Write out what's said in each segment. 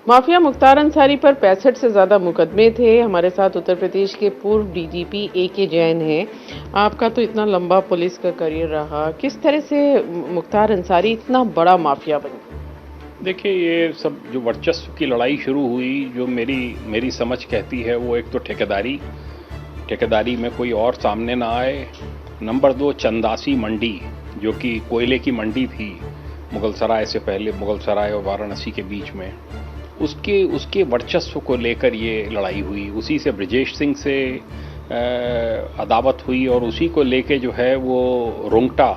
Mafia Mukhtar Ansari पर 65 से ज़्यादा मुकदमे थे। हमारे साथ उत्तर प्रदेश के पूर्व डीजीपी ए.के. जैन हैं। आपका तो इतना लंबा पुलिस का करियर रहा, किस तरह से मुख्तार अंसारी इतना बड़ा माफिया बन गया? देखिए, ये सब जो वर्चस्व की लड़ाई शुरू हुई, जो मेरी समझ कहती है, वो एक तो ठेकेदारी में कोई और सामने ना आए। नंबर 2, चंदासी मंडी, जो कि कोयले की मंडी थी मुगलसराय से पहले, मुगलसराय और वाराणसी के बीच में, उसके वर्चस्व को लेकर ये लड़ाई हुई। उसी से ब्रजेश सिंह से अदावत हुई और उसी को लेके जो है वो रुंगटा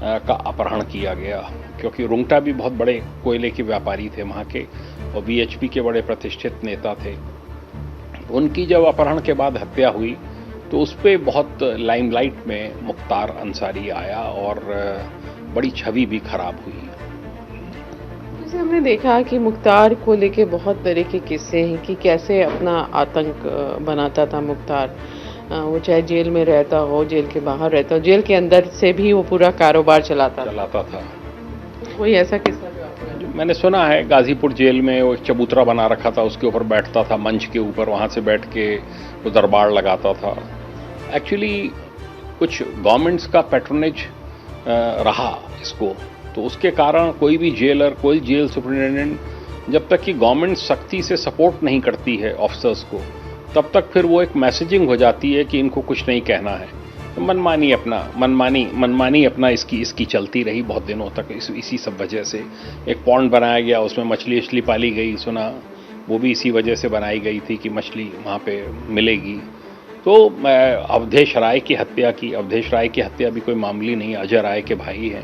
का अपहरण किया गया, क्योंकि रुंगटा भी बहुत बड़े कोयले के व्यापारी थे वहाँ के और वीएचपी के बड़े प्रतिष्ठित नेता थे। उनकी जब अपहरण के बाद हत्या हुई तो उस पर बहुत लाइमलाइट में मुख्तार अंसारी आया और बड़ी छवि भी खराब हुई। जैसे हमने देखा कि मुख्तार को लेके बहुत तरह के किस्से हैं कि कैसे अपना आतंक बनाता था मुख्तार। वो चाहे जेल में रहता हो, जेल के बाहर रहता हो, जेल के अंदर से भी वो पूरा कारोबार चलाता था। कोई ऐसा किस्सा जो आपको? मैंने सुना है गाजीपुर जेल में वो चबूतरा बना रखा था, उसके ऊपर बैठता था, मंच के ऊपर, वहाँ से बैठ के वो दरबार लगाता था। एक्चुअली कुछ गवर्नमेंट्स का पैट्रोनेज रहा इसको, तो उसके कारण कोई भी जेलर, कोई जेल सुपरिटेंडेंट, जब तक कि गवर्नमेंट सख्ती से सपोर्ट नहीं करती है ऑफिसर्स को, तब तक फिर वो एक मैसेजिंग हो जाती है कि इनको कुछ नहीं कहना है। तो मनमानी अपना इसकी चलती रही बहुत दिनों तक। इसी सब वजह से एक पॉन्ड बनाया गया, उसमें मछली पाली गई, सुना वो भी इसी वजह से बनाई गई थी कि मछली वहाँ पे मिलेगी। तो अवधेश राय की हत्या भी कोई मामूली नहीं, अजय राय के भाई हैं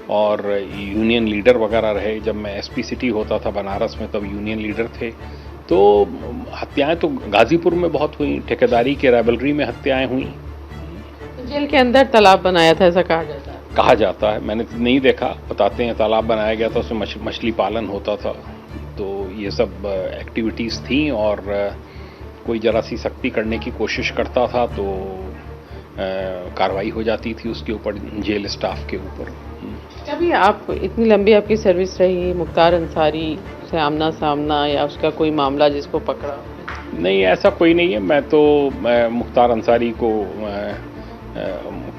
और यूनियन लीडर वगैरह रहे। जब मैं एसपी सिटी होता था बनारस में, तब यूनियन लीडर थे। तो हत्याएं तो गाजीपुर में बहुत हुई, ठेकेदारी के राइवलरी में हत्याएं हुई। जेल के अंदर तालाब बनाया था, ऐसा कहा जाता है। मैंने नहीं देखा, बताते हैं तालाब बनाया गया था, उसमें मछली पालन होता था। तो ये सब एक्टिविटीज़ थी और कोई जरा सी सख्ती करने की कोशिश करता था तो कार्रवाई हो जाती थी उसके ऊपर, जेल स्टाफ के ऊपर। कभी आप, इतनी लंबी आपकी सर्विस रही, मुख्तार अंसारी से आमना सामना या उसका कोई मामला जिसको पकड़ा? नहीं, ऐसा कोई नहीं है। मैं तो मुख्तार अंसारी को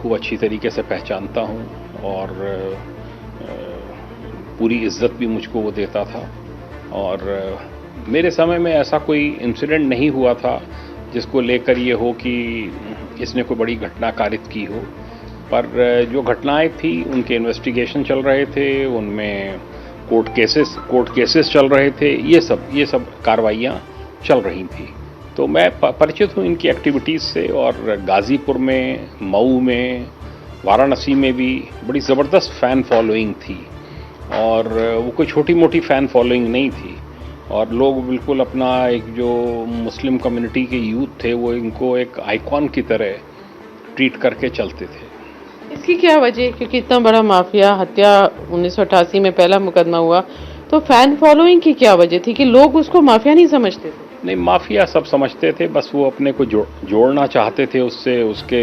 खूब अच्छी तरीके से पहचानता हूँ और पूरी इज्जत भी मुझको वो देता था और मेरे समय में ऐसा कोई इंसिडेंट नहीं हुआ था जिसको लेकर ये हो कि इसने कोई बड़ी घटना कारित की हो। पर जो घटनाएं थी उनके इन्वेस्टिगेशन चल रहे थे, उनमें कोर्ट केसेस चल रहे थे, ये सब कार्रवाइयाँ चल रही थी। तो मैं परिचित हूँ इनकी एक्टिविटीज़ से और गाज़ीपुर में, मऊ में, वाराणसी में भी बड़ी ज़बरदस्त फ़ैन फॉलोइंग थी और वो कोई छोटी मोटी फ़ैन फॉलोइंग नहीं थी और लोग बिल्कुल अपना, एक जो मुस्लिम कम्युनिटी के यूथ थे वो इनको एक आइकॉन की तरह ट्रीट करके चलते थे। इसकी क्या वजह? क्योंकि इतना बड़ा माफिया, हत्या 1988 में पहला मुकदमा हुआ, तो फैन फॉलोइंग की क्या वजह थी कि लोग उसको माफिया नहीं समझते थे? नहीं, माफिया सब समझते थे, बस वो अपने को जोड़ना चाहते थे उससे, उसके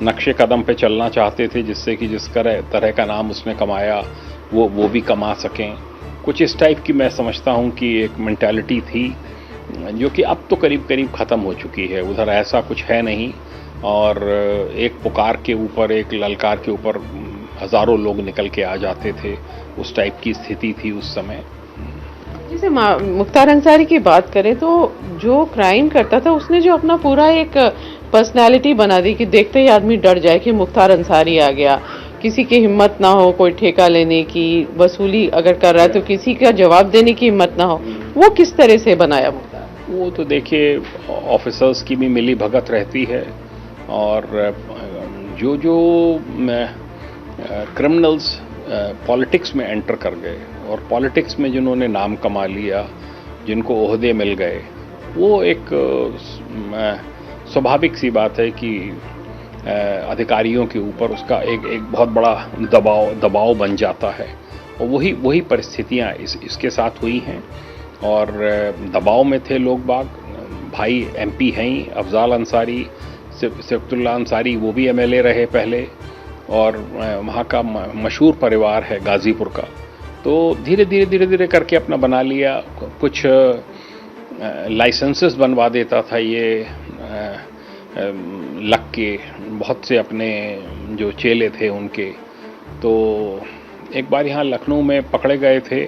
नक्शे कदम पे चलना चाहते थे, जिससे कि जिस तरह का नाम उसने कमाया वो भी कमा सकें। कुछ इस टाइप की मैं समझता हूँ कि एक मेंटालिटी थी जो कि अब तो करीब करीब ख़त्म हो चुकी है। उधर ऐसा कुछ है नहीं और एक पुकार के ऊपर, एक ललकार के ऊपर हज़ारों लोग निकल के आ जाते थे। उस टाइप की स्थिति थी उस समय। जैसे मुख्तार अंसारी की बात करें तो जो क्राइम करता था उसने जो अपना पूरा एक पर्सनालिटी बना दी कि देखते ही आदमी डर जाए कि मुख्तार अंसारी आ गया, किसी की हिम्मत ना हो कोई ठेका लेने की, वसूली अगर कर रहा है तो किसी का जवाब देने की हिम्मत ना हो। वो किस तरह से बनाया मुख्तार? वो तो देखिए, ऑफिसर्स की भी मिली भगत रहती है और जो क्रिमिनल्स पॉलिटिक्स में एंटर कर गए और पॉलिटिक्स में जिन्होंने नाम कमा लिया, जिनको ओहदे मिल गए, वो एक स्वाभाविक सी बात है कि अधिकारियों के ऊपर उसका एक बहुत बड़ा दबाव बन जाता है और वही परिस्थितियाँ इसके साथ हुई हैं और दबाव में थे लोग बाग। भाई एमपी हैं ही, अफजाल अंसारी, सिफ्तुल्लाह अंसारी, वो भी एमएलए रहे पहले और वहाँ का मशहूर परिवार है गाज़ीपुर का। तो धीरे धीरे करके अपना बना लिया। कुछ लाइसेंसेस बनवा देता था ये लग के बहुत से अपने जो चेले थे उनके। तो एक बार यहाँ लखनऊ में पकड़े गए थे,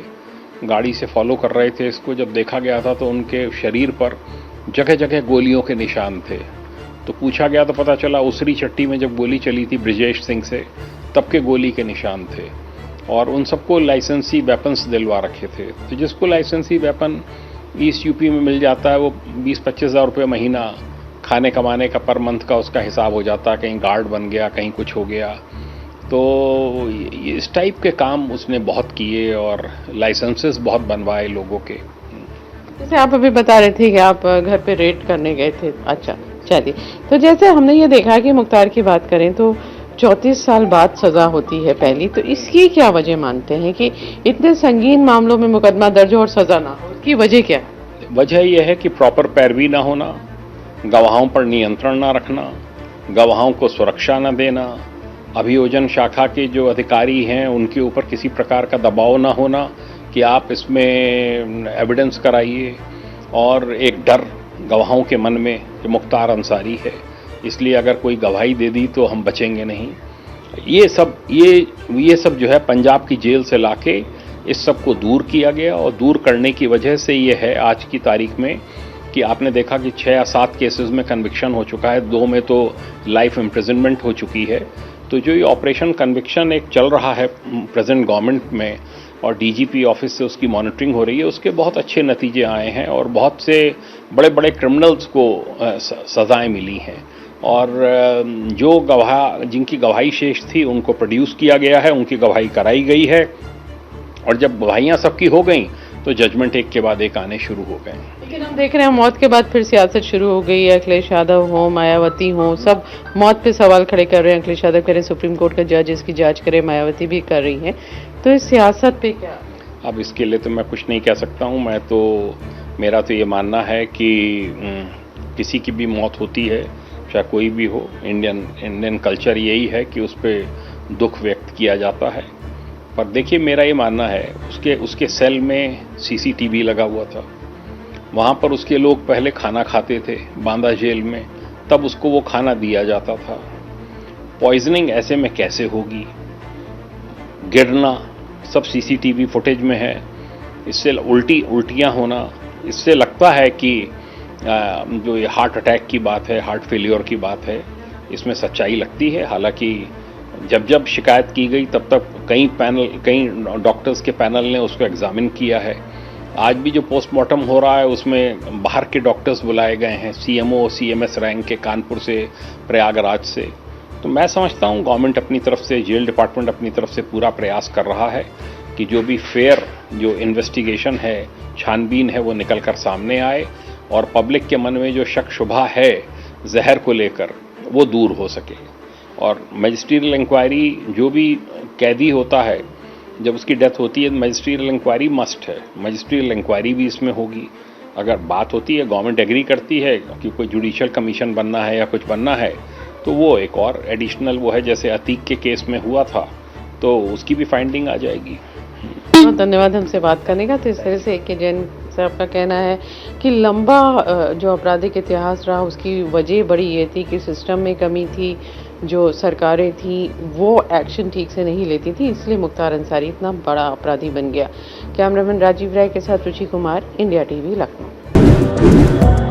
गाड़ी से फॉलो कर रहे थे इसको। जब देखा गया था तो उनके शरीर पर जगह जगह गोलियों के निशान थे। तो पूछा गया तो पता चला उसरी चट्टी में जब गोली चली थी ब्रिजेश सिंह से, तब के गोली के निशान थे। और उन सबको लाइसेंसी वेपन्स दिलवा रखे थे। तो जिसको लाइसेंसी वेपन ईस्ट यूपी में मिल जाता है वो 20-25 हज़ार रुपये महीना खाने कमाने का पर मंथ का उसका हिसाब हो जाता है। कहीं गार्ड बन गया, कहीं कुछ हो गया। तो इस टाइप के काम उसने बहुत किए और लाइसेंसेस बहुत बनवाए लोगों के। जैसे आप अभी बता रहे थे कि आप घर पे रेड करने गए थे। अच्छा, चलिए। तो जैसे हमने ये देखा कि मुख्तार की बात करें तो 34 साल बाद सजा होती है पहली, तो इसकी क्या वजह मानते हैं कि इतने संगीन मामलों में मुकदमा दर्ज हो और सजा ना हो? इसकी वजह क्या? वजह यह है कि प्रॉपर पैरवी ना होना, गवाहों पर नियंत्रण ना रखना, गवाहों को सुरक्षा न देना, अभियोजन शाखा के जो अधिकारी हैं उनके ऊपर किसी प्रकार का दबाव ना होना कि आप इसमें एविडेंस कराइए, और एक डर गवाहों के मन में कि मुख्तार अंसारी है, इसलिए अगर कोई गवाही दे दी तो हम बचेंगे नहीं। ये सब जो है पंजाब की जेल से लाके इस सब को दूर किया गया। और दूर करने की वजह से ये है आज की तारीख में कि आपने देखा कि 6 या 7 केसेस में कन्विक्शन हो चुका है, 2 में तो लाइफ इम्प्रिजनमेंट हो चुकी है। तो जो ये ऑपरेशन कन्विक्शन एक चल रहा है प्रेजेंट गवर्नमेंट में और डीजीपी ऑफिस से उसकी मॉनिटरिंग हो रही है, उसके बहुत अच्छे नतीजे आए हैं और बहुत से बड़े बड़े क्रिमिनल्स को सजाएं मिली हैं। और जो गवाह जिनकी गवाही शेष थी उनको प्रोड्यूस किया गया है, उनकी गवाही कराई गई है। और जब गवाहियाँ सबकी हो गई तो जजमेंट एक के बाद एक आने शुरू हो गए। लेकिन हम देख रहे हैं मौत के बाद फिर सियासत शुरू हो गई है। अखिलेश यादव हो, मायावती हो, सब मौत पे सवाल खड़े कर रहे हैं। अखिलेश यादव कह रहे हैं सुप्रीम कोर्ट का जज इसकी जांच करे, मायावती भी कर रही हैं। तो इस सियासत पे क्या? अब इसके लिए तो मैं कुछ नहीं कह सकता हूँ। मेरा तो ये मानना है कि किसी की भी मौत होती है, चाहे कोई भी हो, इंडियन कल्चर यही है कि उस पर दुख व्यक्त किया जाता है। पर देखिए, मेरा ये मानना है उसके सेल में सीसीटीवी लगा हुआ था, वहाँ पर उसके लोग पहले खाना खाते थे बांदा जेल में, तब उसको वो खाना दिया जाता था। पॉइजनिंग ऐसे में कैसे होगी? गिरना सब सीसीटीवी फुटेज में है। इससे उल्टियाँ होना, इससे लगता है कि जो ये हार्ट अटैक की बात है, हार्ट फेलियर की बात है, इसमें सच्चाई लगती है। हालांकि जब शिकायत की गई तब तक कई डॉक्टर्स के पैनल ने उसको एग्जामिन किया है। आज भी जो पोस्टमार्टम हो रहा है उसमें बाहर के डॉक्टर्स बुलाए गए हैं, सीएमओ सीएमएस रैंक के, कानपुर से, प्रयागराज से। तो मैं समझता हूँ गवर्नमेंट अपनी तरफ से, जेल डिपार्टमेंट अपनी तरफ से पूरा प्रयास कर रहा है कि जो भी फेयर जो इन्वेस्टिगेशन है, छानबीन है, वो निकल कर सामने आए और पब्लिक के मन में जो शक शुबा है जहर को लेकर वो दूर हो सके। और मजिस्ट्रियल इंक्वायरी, जो भी कैदी होता है जब उसकी डेथ होती है, मजिस्ट्रियल इंक्वायरी मस्ट है। मजिस्ट्रियल इंक्वायरी भी इसमें होगी। अगर बात होती है, गवर्नमेंट एग्री करती है कि कोई जुडिशियल कमीशन बनना है या कुछ बनना है, तो वो एक और एडिशनल वो है, जैसे अतीक के केस में हुआ था, तो उसकी भी फाइंडिंग आ जाएगी। बहुत धन्यवाद हमसे बात करने का। तो इस तरह से के जैन से आपका कहना है कि लंबा जो आपराधिक इतिहास रहा उसकी वजह बड़ी ये थी कि सिस्टम में कमी थी, जो सरकारें थी वो एक्शन ठीक से नहीं लेती थी, इसलिए मुख्तार अंसारी इतना बड़ा अपराधी बन गया। कैमरामैन राजीव राय के साथ रुचि कुमार, इंडिया टीवी, लखनऊ।